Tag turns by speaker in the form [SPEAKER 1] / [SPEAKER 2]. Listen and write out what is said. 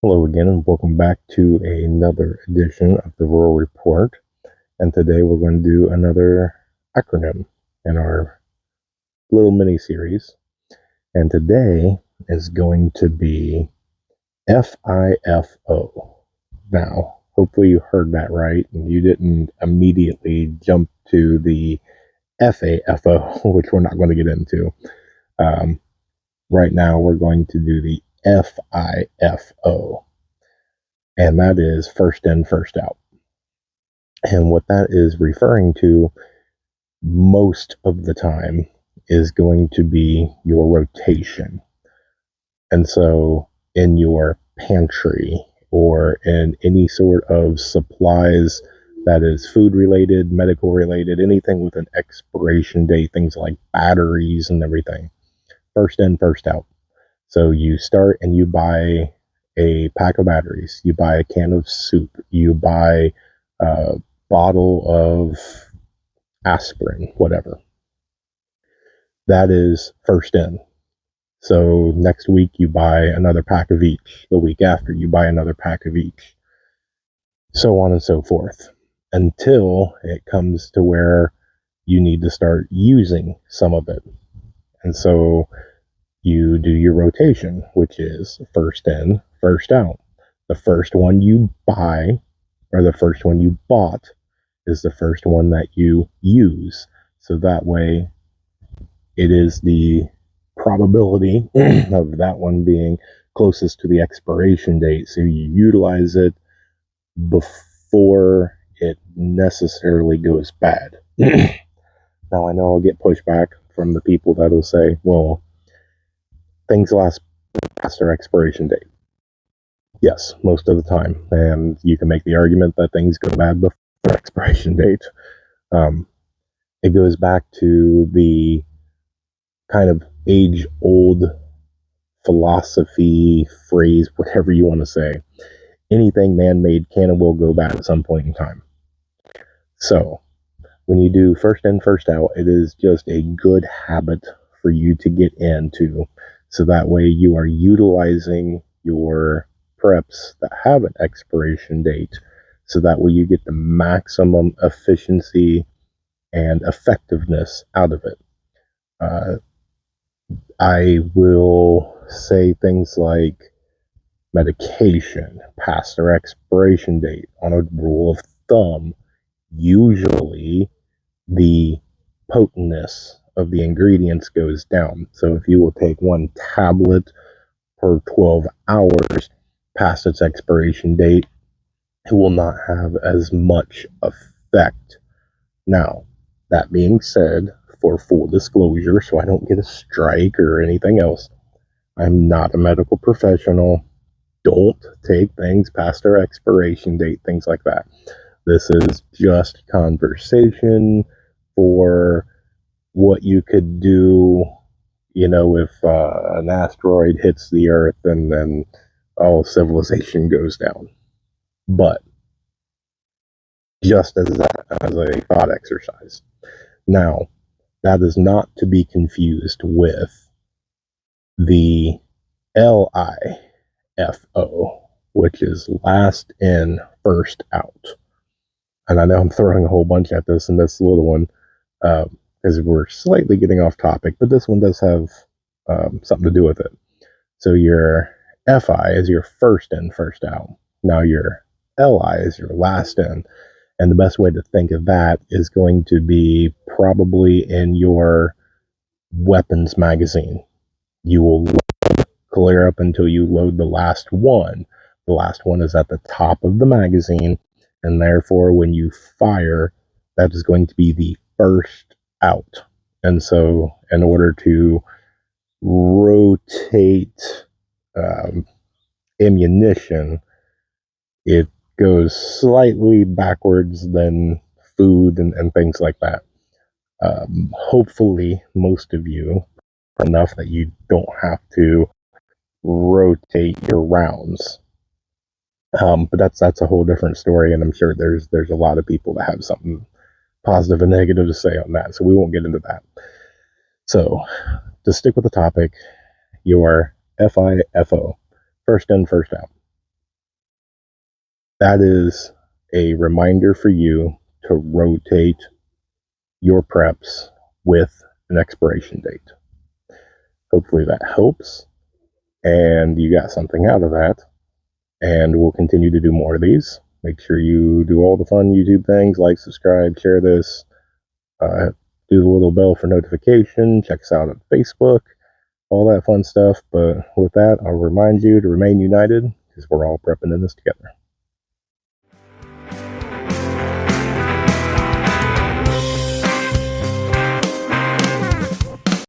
[SPEAKER 1] Hello again, and welcome back to another edition of the Rural Report. And today we're going to do another acronym in our little mini series. And today is going to be F.I.F.O. Now, hopefully you heard that right and you didn't immediately jump to the F.A.F.O., which we're not going to get into. Right now, we're going to do the F.I.F.O. And that is first in, first out. And what that is referring to most of the time is going to be your rotation. And so in your pantry or in any sort of supplies that is food related, medical related, anything with an expiration date, things like batteries and everything, first in, first out. So you start and you buy a pack of batteries, you buy a can of soup, you buy a bottle of aspirin, whatever. That is first in. So next week you buy another pack of each. The week after you buy another pack of each. So on and so forth. Until it comes to where you need to start using some of it. And so you do your rotation, which is first in, first out. The first one you buy, or the first one you bought, is the first one that you use. So that way, it is the probability of that one being closest to the expiration date. So you utilize it before it necessarily goes bad. Now, I know I'll get pushback from the people that'll say, well, things last past their expiration date. Yes, most of the time. And you can make the argument that things go bad before expiration date. It goes back to the kind of age old philosophy, phrase, whatever you want to say. Anything man made can and will go bad at some point in time. So, when you do first in, first out, it is just a good habit for you to get into. So that way you are utilizing your preps that have an expiration date. So that way you get the maximum efficiency and effectiveness out of it. I will say things like medication past their expiration date. On a rule of thumb, usually the potentness of the ingredients goes down. So if you will take one tablet per 12 hours past its expiration date, it will not have as much effect. Now, that being said, for full disclosure, so I don't get a strike or anything else, I'm not a medical professional. Don't take things past their expiration date, things like that. This is just conversation for what you could do, if an asteroid hits the Earth and then all civilization goes down. But just as a thought exercise. Now, that is not to be confused with the LIFO, which is last in, first out. And I know I'm throwing a whole bunch at this and this little one because we're slightly getting off topic, but this one does have something to do with it. So your FI is your first in, first out. Now your LI is your last in. And the best way to think of that is going to be probably in your weapons magazine. You will clear up until you load the last one. The last one is at the top of the magazine, and therefore when you fire, that is going to be the first out. And so in order to rotate ammunition, it goes slightly backwards than food and things like that. Hopefully, most of you are enough that you don't have to rotate your rounds. But that's a whole different story, and I'm sure there's a lot of people that have something positive and negative to say on that, so we won't get into that. So, to stick with the topic, your FIFO, first in, first out. that is a reminder for you to rotate your preps with an expiration date. Hopefully that helps and you got something out of that. And we'll continue to do more of these. Make sure you do all the fun YouTube things, like, subscribe, share this, do the little bell for notification, check us out on Facebook, all that fun stuff. But with that, I'll remind you to remain united because we're all prepping in this together.